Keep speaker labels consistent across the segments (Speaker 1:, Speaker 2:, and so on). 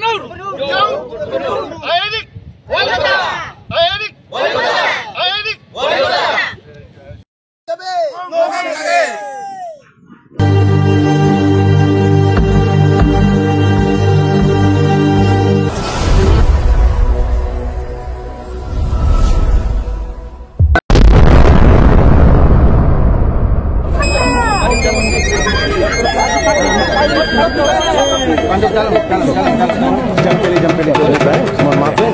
Speaker 1: Gubernur. Ayah Edik. Wali kota. Ayah Edik. Wali kota. Ayah Edik. Wali kota.
Speaker 2: Jam pilih. Mohon maaf ya,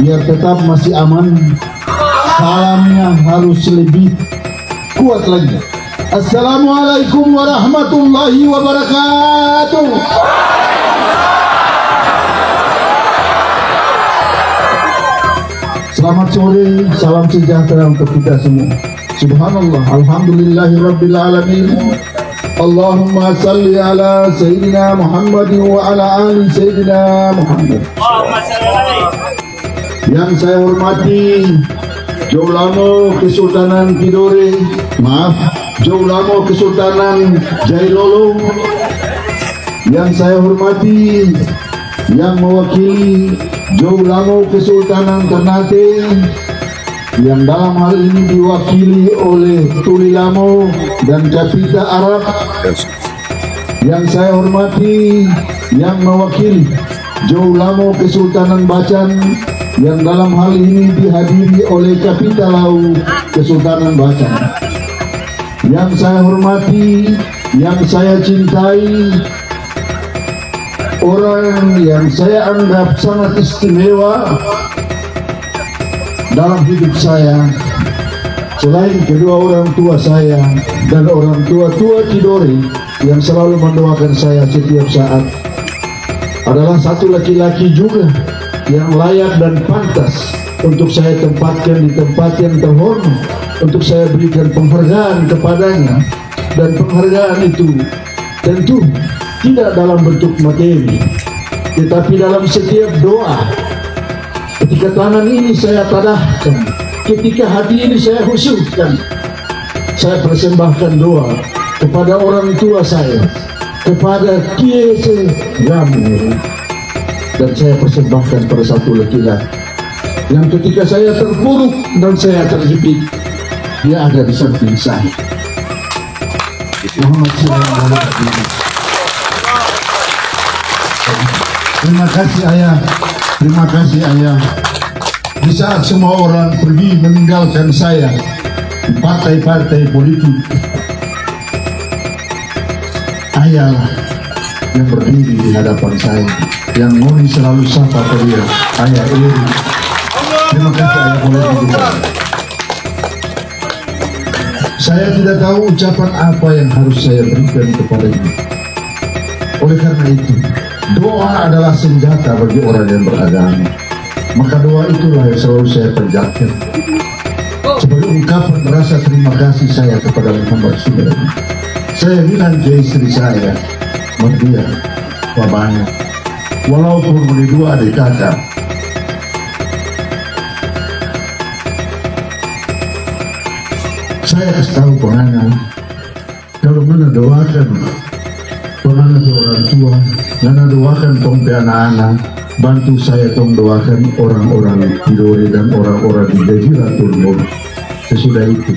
Speaker 3: biar tetap masih aman, salamnya harus lebih kuat lagi. Assalamualaikum warahmatullahi wabarakatuh. Selamat sore, salam sejahtera untuk kita semua. Subhanallah, alhamdulillahirabbil alamin. Allahumma salli ala Sayyidina Muhammad wa ala ali Sayyidina Muhammad. Yang saya hormati Jaulamo Kesultanan Tidore, Jaulamo Kesultanan Jailolo. Yang saya hormati yang mewakili Jaulamo Kesultanan Ternate, yang dalam hal ini diwakili oleh Tulilamo dan Kapita Arab. Yang saya hormati yang mewakili Jaulamo Kesultanan Bacan, yang dalam hal ini dihadiri oleh Kapita Lau Kesultanan Bacan. Yang saya hormati, yang saya cintai, orang yang saya anggap sangat istimewa dalam hidup saya, selain kedua orang tua saya dan orang tua-tua Tidore yang selalu mendoakan saya setiap saat, adalah satu laki-laki juga yang layak dan pantas untuk saya tempatkan di tempat yang terhormat, untuk saya berikan penghargaan kepadanya. Dan penghargaan itu tentu tidak dalam bentuk materi, tetapi dalam setiap doa. Ketika tangan ini saya tadahkan, ketika hati ini saya khusyukkan, saya persembahkan doa kepada orang tua saya, kepada Kiai Gamil. Dan saya persembahkan pada satu laki-laki yang ketika saya terpuruk dan saya terjepit, dia ada di samping saya. Terima kasih ayah, terima kasih ayah. Di saat semua orang pergi meninggalkan saya di partai-partai politik, ayah yang berdiri di hadapan saya, yang Moni selalu sapa ke dia, ayah Eri. Terima kasih ayah politik. Saya tidak tahu ucapan apa yang harus saya berikan kepadanya. Oleh karena itu, doa adalah senjata bagi orang yang beragama. Maka doa itulah yang selalu saya panjatkan sebagai ungkapan rasa terima kasih saya kepada Muhammad Sudah. Saya bilang ke istri saya, Mardia, babanya, walaupun boleh dua adik kakak, saya kasih tahu penganak, kalau mana doakan penganak orang tua, mana doakan tong anak-anak, bantu saya tong doakan orang-orang Tidore dan orang-orang di Jaziratul Nur. Sesudah itu,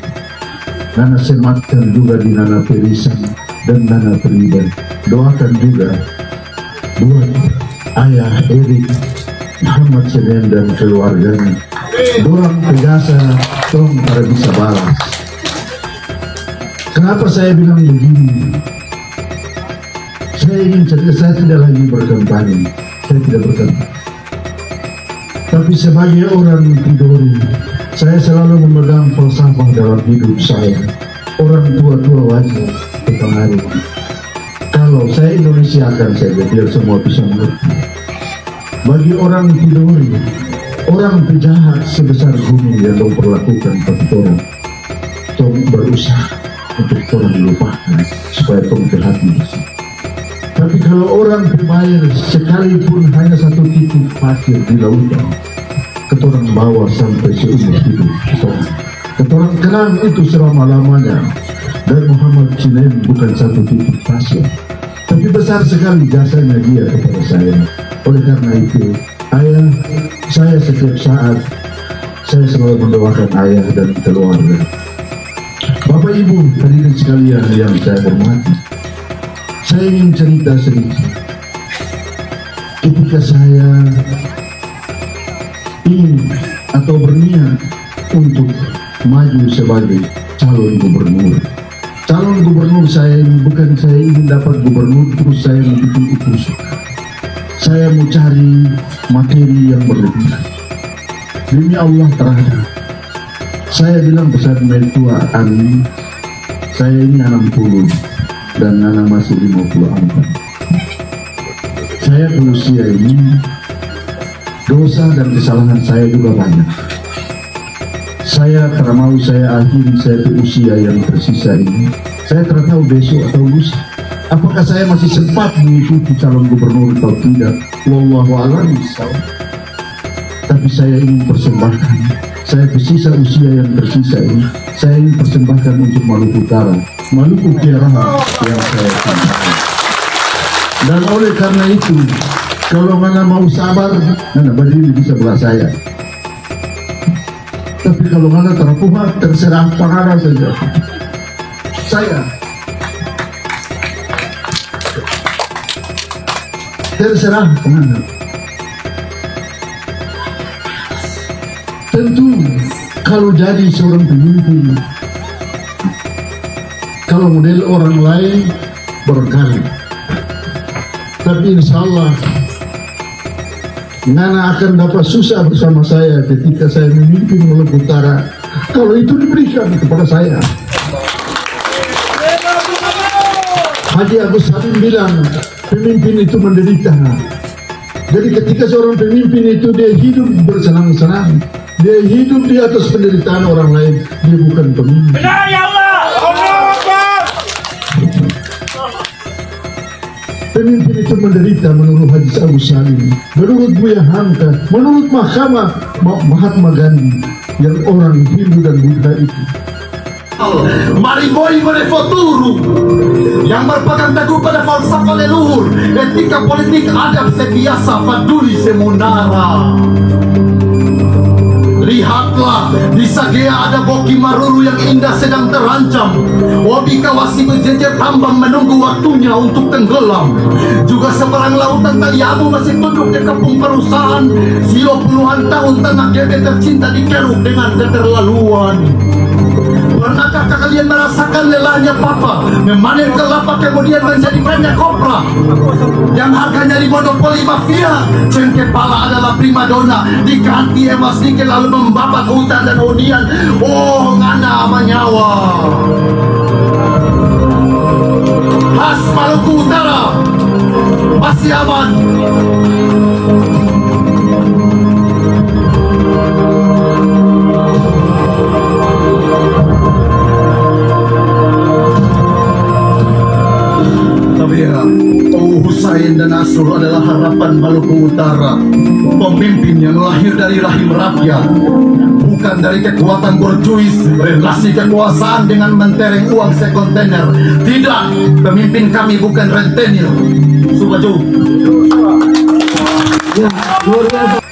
Speaker 3: Nana sematkan juga di Nana Perisan dan Nana Periban. Doakan juga buat ayah Erik, Muhammad Senen dan keluarganya. Dorang tegasa tong para bisa balas. Kenapa saya bilang begini? Saya ingin cerita, saya tidak lagi berkampanye, saya tidak berkampanye. Tapi sebagai orang Tidore, saya selalu memegang falsafah dalam hidup saya. Orang tua-tua wajib berpengaruh. Kalau saya Indonesiakan saja, biar semua bisa mengerti. Bagi orang Tidore, orang penjahat sebesar gunung yang memperlakukan pada orang, tong berusaha untuk orang dilupakan supaya tong berhati bersih. Tapi kalau orang bermain sekalipun hanya satu titik pasir di lautan, ketorang bawa sampai seumur hidup ketorang kenang itu selama-lamanya. Dan Muhammad Sinen bukan satu titik pasir, tapi besar sekali jasanya dia kepada saya. Oleh karena itu, ayah, saya setiap saat saya selalu mendoakan ayah dan keluarga. Bapak Ibu hadirin sekalian yang saya hormati, saya ingin cerita sedikit. Ketika saya ingin atau berniat untuk maju sebagai calon gubernur. Calon gubernur saya bukan saya ingin dapat gubernur terus saya begitu suka. Saya mau cari materi yang berlebihan. Demi Allah terhadap saya bilang pesan mertua Ani, saya ini 60 dan Nana masih 54. Saya berusia ini, dosa dan kesalahan saya juga banyak. Saya tak mau saya akhiri saya di usia yang tersisa ini. Saya tak tahu besok atau lusa apakah saya masih sempat mengikuti calon gubernur atau tidak. Wallahu a'lam bishawab. Tapi saya ingin persembahkan, saya tersisa usia yang tersisa ini, saya ingin persembahkan untuk Maluku Utara, Maluku Kiaraha yang saya cintai. Dan oleh karena itu, kalau mana mau sabar, mana berdiri di sebelah saya. Tapi kalau mana terpuhat, terserah pengarah saja. Saya terserah pengarah. Tentu kalau jadi seorang pemimpin, kalau model orang lain berkali, tapi insya Allah Nana akan dapat susah bersama saya ketika saya memimpin Maluku Utara kalau itu diberikan kepada saya. Haji Agus Salim bilang pemimpin itu menderita. Jadi ketika seorang pemimpin itu dia hidup bersenang-senang, dia hidup di atas penderitaan orang lain, dia bukan pemimpin.
Speaker 1: Benar ya Allah.
Speaker 3: Pemimpin itu menderita menurut Haji Agus Salim, menurut Buya Hamka, menurut Mahkamah Mahatma Gandhi, yang orang Hindu dan Buddha itu.
Speaker 4: Mariboi Menefoturu yang berpegang teguh pada falsafah leluhur, etika politik, adab setiasa, faduli semunara. Lihatlah, di Sagea ada Boki Maruru yang indah sedang terancam. Wabika Wasi berjejer tambang menunggu waktunya untuk tenggelam. Juga seberang lautan Taliabu masih tunduk di kampung perusahaan. Silo puluhan tahun tanah gede tercinta dikeruk dengan keterlaluan. Pernahkah kalian merasakan lelahnya papa memanen kelapa kemudian menjadi banyak kopra yang harganya dimonopoli mafia? Cengkepala adalah primadona, diganti emas nikel lalu membabat hutan dan hunian. Oh, ngana menyawa. masih aman. Tapi ya, Hussein dan Nasrul adalah harapan Maluku Utara. Pemimpin yang lahir dari rahim rakyat, bukan dari kekuatan borjuis, relasi kekuasaan dengan mentereng uang sekontainer. Tidak, pemimpin kami bukan rentenir. Subaju.
Speaker 3: Ya, luar biasa.